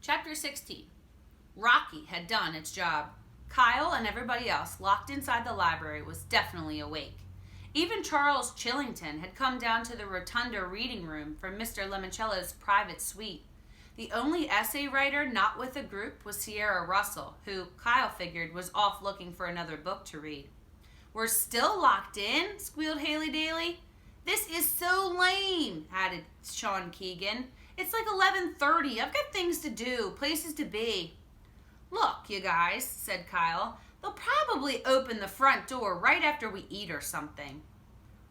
Chapter 16. Rocky had done its job. Kyle and everybody else locked inside the library was definitely awake. Even Charles Chillington had come down to the rotunda reading room from Mr. Lemoncello's private suite. The only essay writer not with the group was Sierra Russell, who Kyle figured was off looking for another book to read. "We're still locked in?" squealed Haley Daly. "This is so lame," added Sean Keegan. "It's like 11:30. I've got things to do, places to be." "Look, you guys," said Kyle, "they'll probably open the front door right after we eat or something."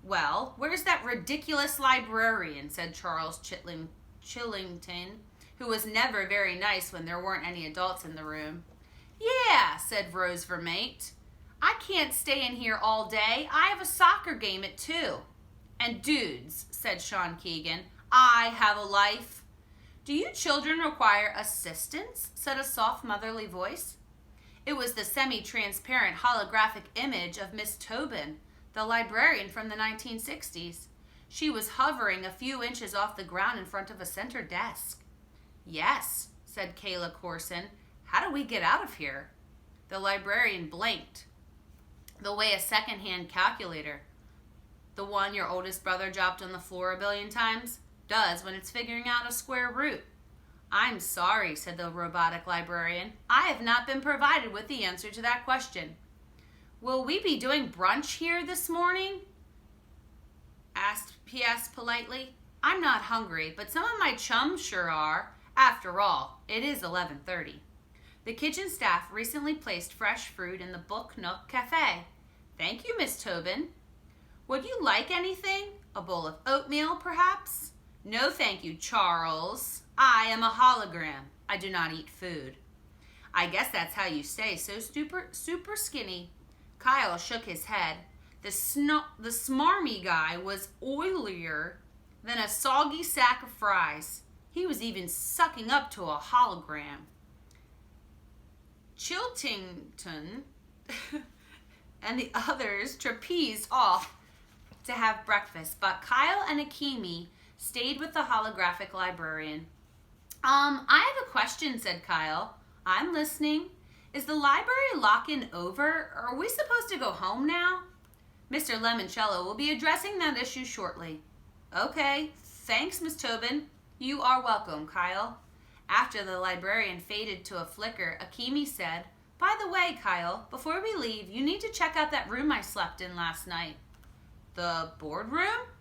"Well, where's that ridiculous librarian?" said Charles Chillington, who was never very nice when there weren't any adults in the room. "Yeah," said Rose Vermate. "I can't stay in here all day. I have a soccer game at 2. "And dudes," said Sean Keegan, "I have a life." "Do you children require assistance?" said a soft motherly voice. It was the semi-transparent holographic image of Miss Tobin, the librarian from the 1960s. She was hovering a few inches off the ground in front of a center desk. "Yes," said Kayla Corson. "How do we get out of here?" The librarian blinked. "The way a second-hand calculator, the one your oldest brother dropped on the floor a billion times, does when it's figuring out a square root." "I'm sorry," said the robotic librarian. "I have not been provided with the answer to that question." "Will we be doing brunch here this morning?" he asked politely. "I'm not hungry, but some of my chums sure are. After all, it is 11:30. The kitchen staff recently placed fresh fruit in the Book Nook Cafe. "Thank you, Miss Tobin." "Would you like anything? A bowl of oatmeal, perhaps?" "No, thank you, Charles. I am a hologram. I do not eat food." "I guess that's how you stay so super skinny." Kyle shook his head. The smarmy guy was oilier than a soggy sack of fries. He was even sucking up to a hologram. Chiltington and the others trapezed off to have breakfast, but Kyle and Akemi stayed with the holographic librarian. I have a question," said Kyle. "I'm listening. Is the library lock-in over? Are we supposed to go home now?" "Mr. Lemoncello will be addressing that issue shortly." "Okay, thanks, Miss Tobin." "You are welcome, Kyle." After the librarian faded to a flicker, Akemi said, "By the way, Kyle, before we leave, you need to check out that room I slept in last night." "The boardroom?"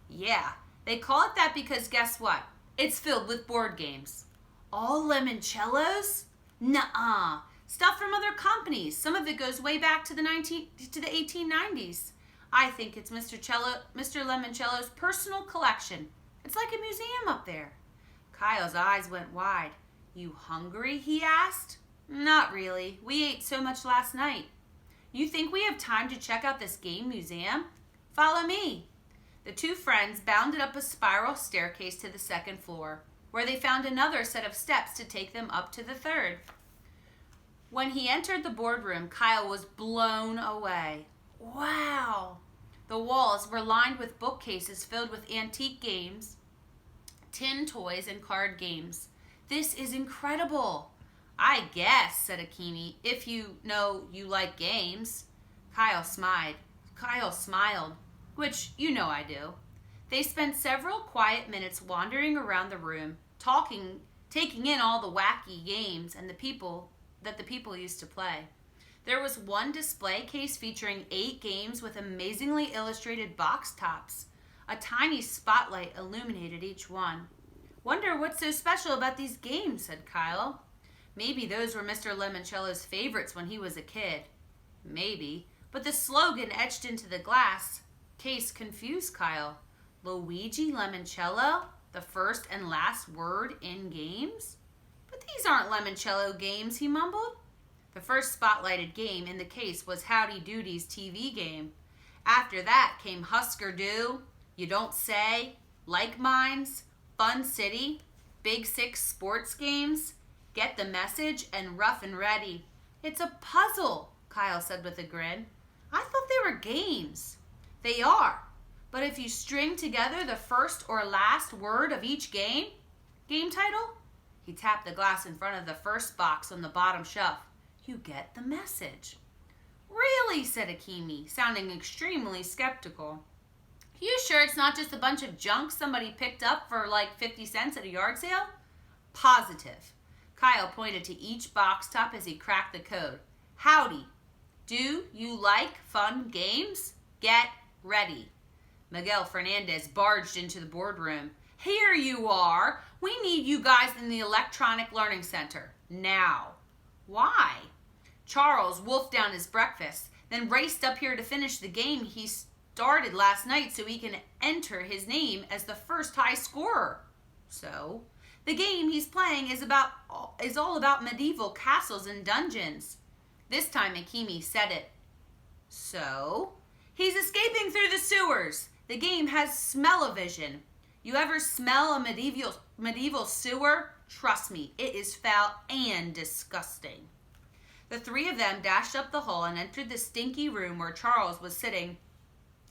"Yeah, they call it that because guess what? It's filled with board games." "All Lemoncellos?" "Nuh-uh. Stuff from other companies. Some of it goes way back to the 1890s. I think it's Mr. Lemoncello's personal collection. It's like a museum up there." Kyle's eyes went wide. "You hungry?" he asked. "Not really. We ate so much last night." "You think we have time to check out this game museum? Follow me." The two friends bounded up a spiral staircase to the second floor, where they found another set of steps to take them up to the third. When he entered the boardroom, Kyle was blown away. Wow! The walls were lined with bookcases filled with antique games, tin toys, and card games. "This is incredible." "I guess," said Akemi, "if you know you like games." Kyle smiled, which you know I do. They spent several quiet minutes wandering around the room, talking, taking in all the wacky games and the people used to play. There was one display case featuring 8 games with amazingly illustrated box tops. A tiny spotlight illuminated each one. "Wonder what's so special about these games," said Kyle. "Maybe those were Mr. Lemoncello's favorites when he was a kid." Maybe, but the slogan etched into the glass case confused Kyle. "Luigi Lemoncello, the first and last word in games? But these aren't Lemoncello games," he mumbled. The first spotlighted game in the case was Howdy Doody's TV game. After that came Husker Du, You Don't Say, Like Minds, Fun City, Big Six sports games, Get the Message, and Rough and Ready. "It's a puzzle," Kyle said with a grin. "I thought they were games." "They are, but if you string together the first or last word of each game title, He tapped the glass in front of the first box on the bottom shelf. You get the message. Really, said Akemi, sounding extremely skeptical. You sure it's not just a bunch of junk somebody picked up for like 50 cents at a yard sale? Positive. Kyle pointed to each box top as he cracked the code. Howdy. Do you like fun games? Get ready. Miguel Fernandez barged into the boardroom. Here you are. We need you guys in the Electronic Learning Center. Now. Why? Charles wolfed down his breakfast, then raced up here to finish the game he started last night so he can enter his name as the first high scorer. So, the game he's playing is all about medieval castles and dungeons. This time Akemi said it. So, he's escaping through the sewers. The game has smell-o-vision. You ever smell a medieval sewer? Trust me, it is foul and disgusting. The three of them dashed up the hall and entered the stinky room where Charles was sitting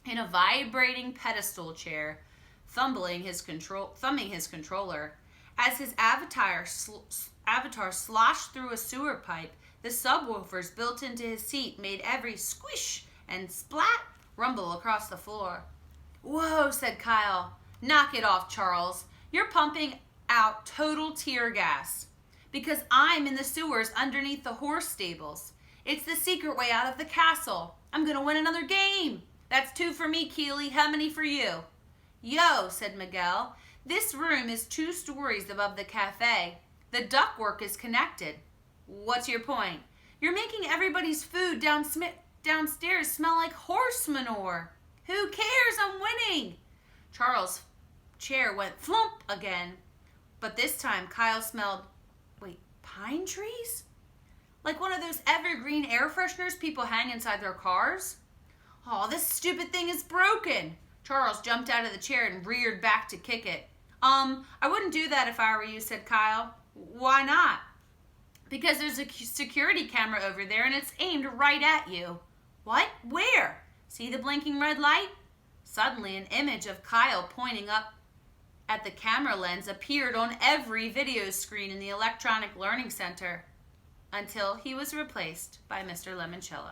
in a vibrating pedestal chair, thumbing his controller. As his avatar sloshed through a sewer pipe, the subwoofers built into his seat made every squish and splat rumble across the floor. Whoa, said Kyle. Knock it off, Charles. You're pumping out total tear gas. Because I'm in the sewers underneath the horse stables. It's the secret way out of the castle. I'm going to win another game. That's 2 for me, Keeley. How many for you? Yo, said Miguel. This room is 2 stories above the cafe. The ductwork is connected. What's your point? You're making everybody's food downstairs smell like horse manure. Who cares? I'm winning. Charles' chair went flump again. But this time Kyle smelled, pine trees? Like one of those evergreen air fresheners people hang inside their cars? Oh, this stupid thing is broken. Charles jumped out of the chair and reared back to kick it. I wouldn't do that if I were you, said Kyle. Why not? Because there's a security camera over there and it's aimed right at you. What? Where? See the blinking red light? Suddenly, an image of Kyle pointing up at the camera lens appeared on every video screen in the Electronic Learning Center until he was replaced by Mr. Lemoncello.